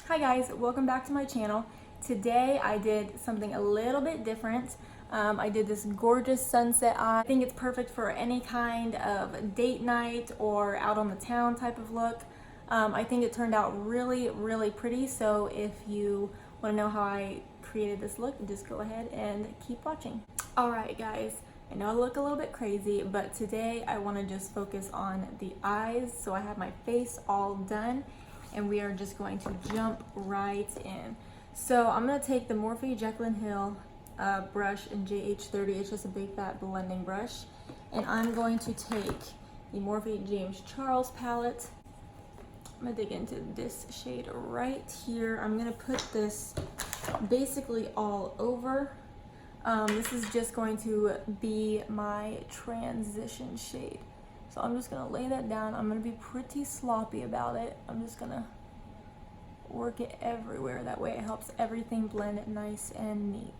Hi guys, welcome back to my channel. Today I did something a little bit different. I did this gorgeous sunset eye. I think it's perfect for any kind of date night or out on the town type of look. I think it turned out really pretty, so if you want to know how I created this look, just go ahead and keep watching. Alright guys, I know I look a little bit crazy, but today I want to just focus on the eyes. So I have my face all done and we are just going to jump right in. So I'm going to take the Morphe Jekyll & Hill brush in JH30. It's just a big fat blending brush. And I'm going to take the Morphe James Charles palette. I'm going to dig into this shade right here. I'm going to put this basically all over. This is just going to be my transition shade. So I'm just gonna lay that down. I'm gonna be pretty sloppy about it. I'm just gonna work it everywhere. That way it helps everything blend nice and neat.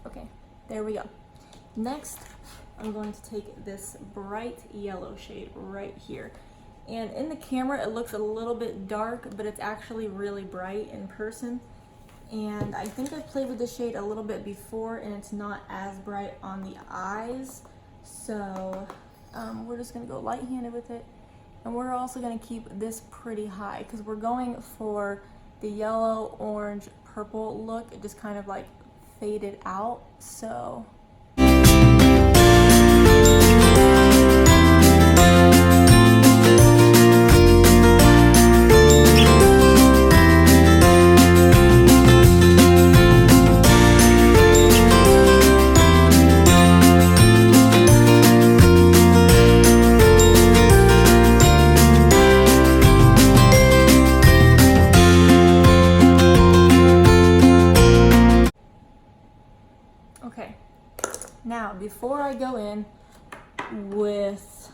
Okay, there we go. Next, I'm going to take this bright yellow shade right here. And in the camera, it looks a little bit dark, but it's actually really bright in person. And I think I've played with the shade a little bit before, and it's not as bright on the eyes. So we're just gonna go light-handed with it. And we're also gonna keep this pretty high because we're going for the yellow, orange, purple look. It just kind of like faded out, so. Okay, now before I go in with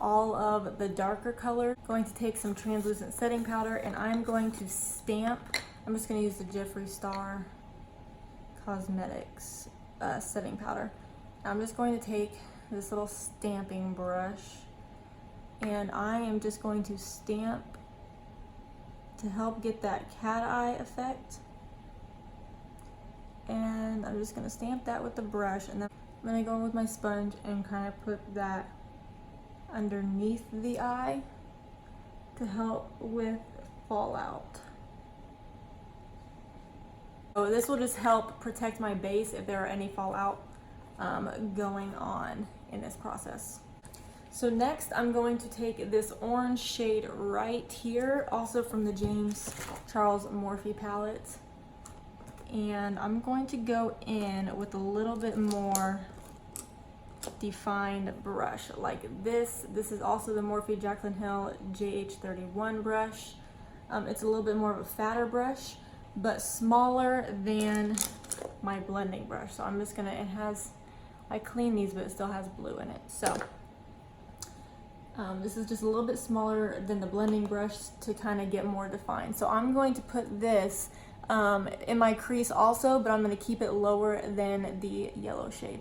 all of the darker color, I'm going to take some translucent setting powder and I'm going to stamp. I'm just going to use the Jeffree Star Cosmetics setting powder. I'm just going to take this little stamping brush and I am just going to stamp to help get that cat eye effect. And I'm just gonna stamp that with the brush, and then I'm gonna go in with my sponge and kind of put that underneath the eye to help with fallout. So this will just help protect my base if there are any fallout going on in this process. So next I'm going to take this orange shade right here, also from the James Charles Morphe palette. And I'm going to go in with a little bit more defined brush like this. This is also the Morphe Jekyll & Hill JH31 brush. It's a little bit more of a fatter brush, but smaller than my blending brush. So I'm just gonna, I clean these, but it still has blue in it. So this is just a little bit smaller than the blending brush to kind of get more defined. So I'm going to put this in my crease also, but I'm going to keep it lower than the yellow shade.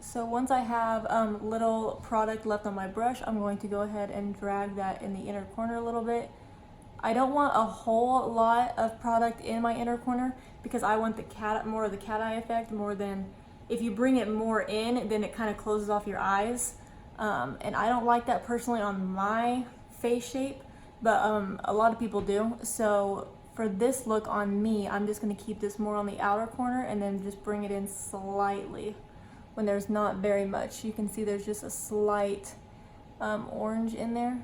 So once I have little product left on my brush, I'm going to go ahead and drag that in the inner corner a little bit. I don't want a whole lot of product in my inner corner because I want more of the cat eye effect more than, if you bring it more in, then it kind of closes off your eyes. And I don't like that personally on my face shape, but a lot of people do. So for this look on me, I'm just going to keep this more on the outer corner and then just bring it in slightly when there's not very much. You can see there's just a slight orange in there,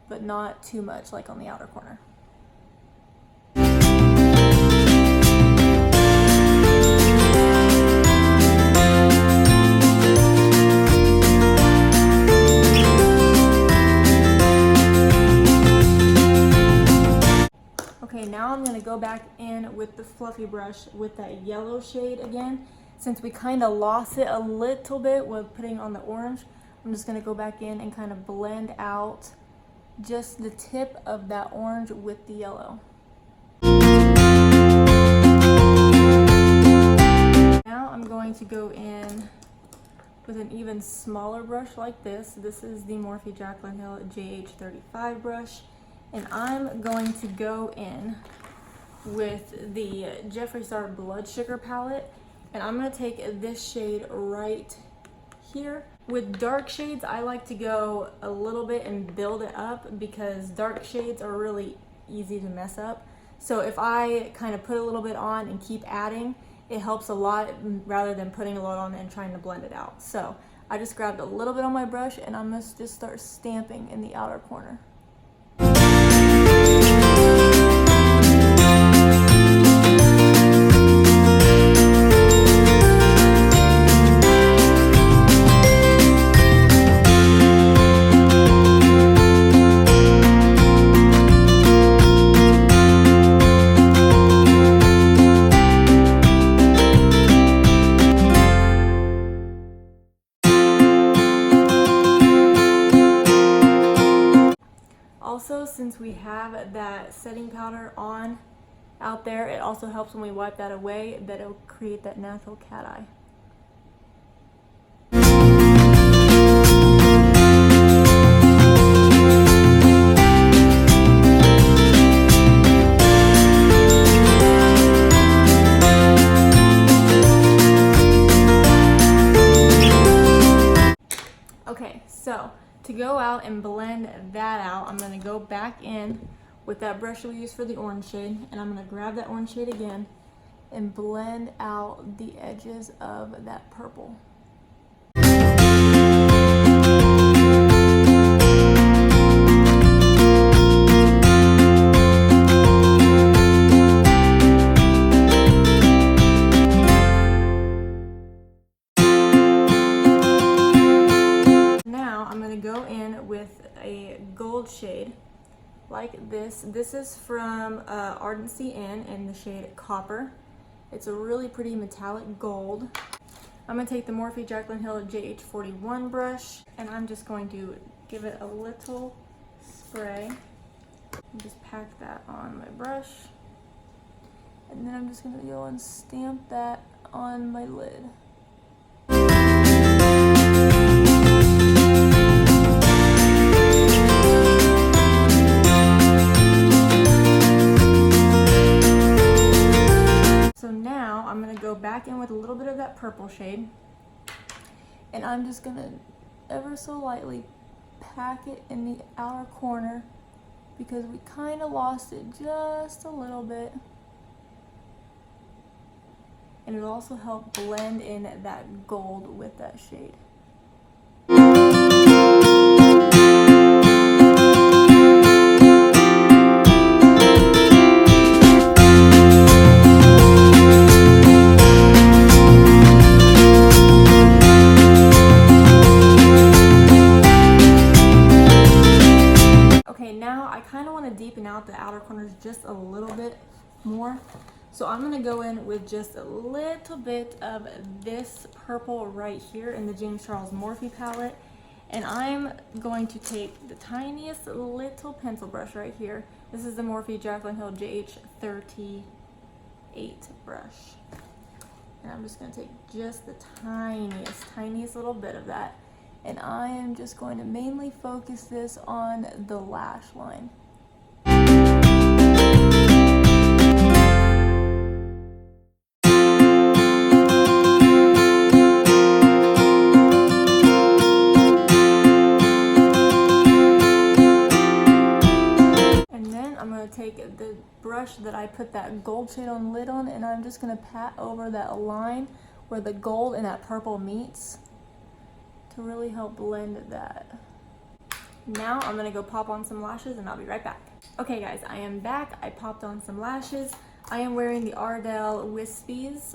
but not too much like on the outer corner. now I'm gonna go back in with the fluffy brush with that yellow shade again. Since we kind of lost it a little bit with putting on the orange, I'm just gonna go back in and kind of blend out just the tip of that orange with the yellow. Now I'm going to go in with an even smaller brush like this. This is the Morphe Jaclyn Hill JH35 brush. And I'm going to go in with the Jeffree Star Blood Sugar palette. And I'm gonna take this shade right here. With dark shades, I like to go a little bit and build it up because dark shades are really easy to mess up. So if I kind of put a little bit on and keep adding, it helps a lot rather than putting a lot on and trying to blend it out. So I just grabbed a little bit on my brush and I'm gonna just start stamping in the outer corner. Also, since we have that setting powder on out there, it also helps when we wipe that away that it'll create that natural cat eye. Okay, so to go out and blend that out, I'm going to go back in with that brush we used for the orange shade, and I'm going to grab that orange shade again and blend out the edges of that purple. Go in with a gold shade like this. This is from Ardency Inn in the shade Copper. It's a really pretty metallic gold. I'm going to take the Morphe Jaclyn Hill JH41 brush and I'm just going to give it a little spray and just pack that on my brush, and then I'm just going to go and stamp that on my lid. I'm going to go back in with a little bit of that purple shade, and I'm just going to ever so lightly pack it in the outer corner because we kind of lost it just a little bit, and it'll also help blend in that gold with that shade. Deepen out the outer corners just a little bit more. So I'm going to go in with just a little bit of this purple right here in the James Charles Morphe palette, and I'm going to take the tiniest little pencil brush right here. This is the Morphe Jaclyn Hill JH38 brush, and I'm just going to take just the tiniest little bit of that, and I am just going to mainly focus this on the lash line. Take the brush that I put that gold shade on lid on, and I'm just going to pat over that line where the gold and that purple meets to really help blend that. Now I'm going to go pop on some lashes and I'll be right back. Okay guys, I am back. I popped on some lashes. I am wearing the Ardell Wispies.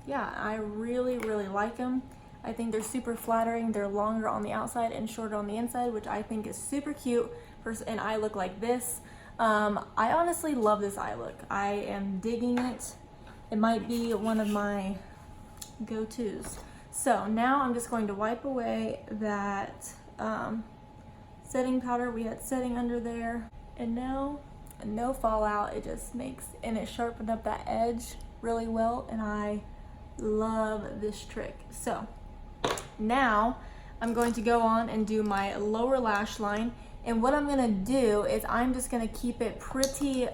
Yeah, I really like them. I think they're super flattering. They're longer on the outside and shorter on the inside, which I think is super cute. And I look like this. I honestly love this eye look. I am digging it. It might be one of my go-tos. So now I'm just going to wipe away that setting powder we had setting under there, and now no fallout. It just makes, and it sharpened up that edge really well, and I love this trick. So now I'm going to go on and do my lower lash line, and what I'm gonna do is I'm just gonna keep it pretty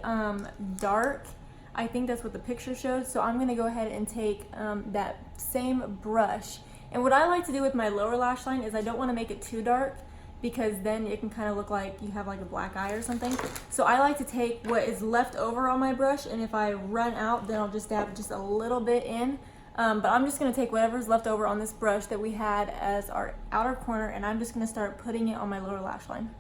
dark. I think that's what the picture showed. So I'm gonna go ahead and take that same brush, and what I like to do with my lower lash line is I don't want to make it too dark, because then it can kind of look like you have like a black eye or something. So I like to take what is left over on my brush, and if I run out, then I'll just dab just a little bit in. But I'm just going to take whatever's left over on this brush that we had as our outer corner, and I'm just going to start putting it on my lower lash line.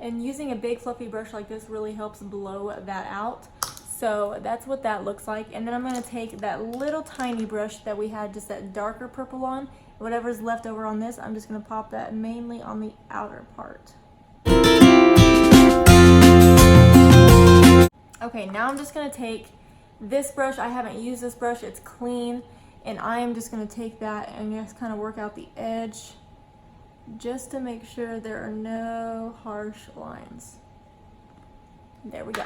And using a big fluffy brush like this really helps blow that out. So that's what that looks like. And then I'm going to take that little tiny brush that we had just that darker purple on. Whatever's left over on this, I'm just going to pop that mainly on the outer part. Okay, now I'm just going to take this brush. I haven't used this brush. It's clean. And I am just going to take that and just kind of work out the edge, just to make sure there are no harsh lines. There we go.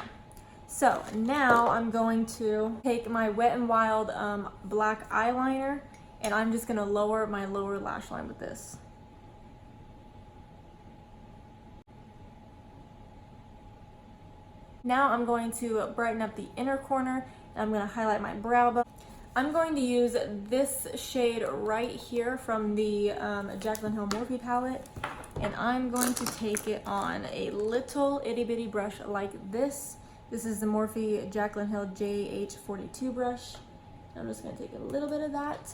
So now I'm going to take my Wet n Wild black eyeliner, and I'm just going to lower my lower lash line with this. Now I'm going to brighten up the inner corner, and I'm going to highlight my brow bone. I'm going to use this shade right here from the Jaclyn Hill Morphe palette, and I'm going to take it on a little itty bitty brush like this. This is the Morphe Jaclyn Hill JH42 brush. I'm just going to take a little bit of that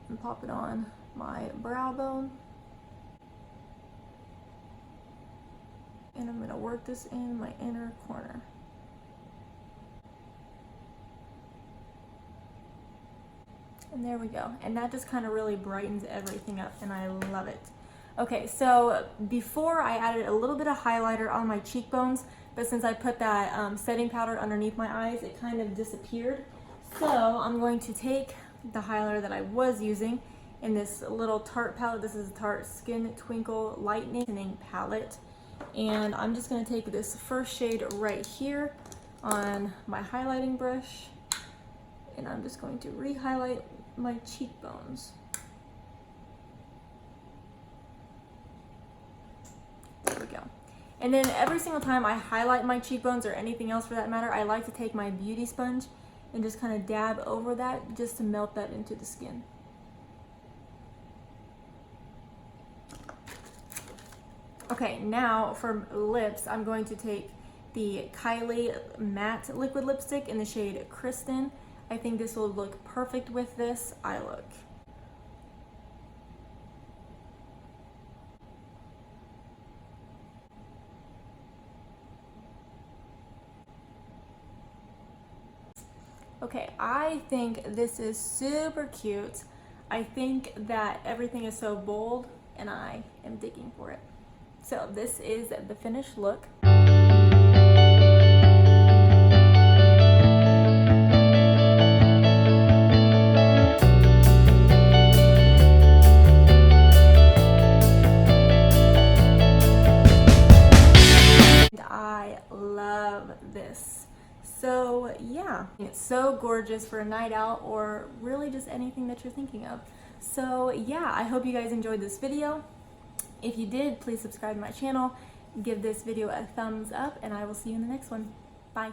and pop it on my brow bone. And I'm going to work this in my inner corner. And there we go. And that just kind of really brightens everything up, and I love it. Okay, so before I added a little bit of highlighter on my cheekbones, but since I put that setting powder underneath my eyes, it kind of disappeared. So I'm going to take the highlighter that I was using in this little Tarte palette. This is a Tarte Skin Twinkle Lightening palette. And I'm just going to take this first shade right here on my highlighting brush, and I'm just going to re-highlight my cheekbones. There we go. And then every single time I highlight my cheekbones, or anything else for that matter, I like to take my beauty sponge and just kind of dab over that, just to melt that into the skin. Okay, now for lips, I'm going to take the Kylie Matte Liquid Lipstick in the shade Kristen. I think this will look perfect with this eye look. Okay, I think this is super cute. I think that everything is so bold, and I am digging for it. So this is the finished look. I love this. So yeah, it's so gorgeous for a night out, or really just anything that you're thinking of. So yeah, I hope you guys enjoyed this video. If you did, please subscribe to my channel, give this video a thumbs up, and I will see you in the next one. Bye.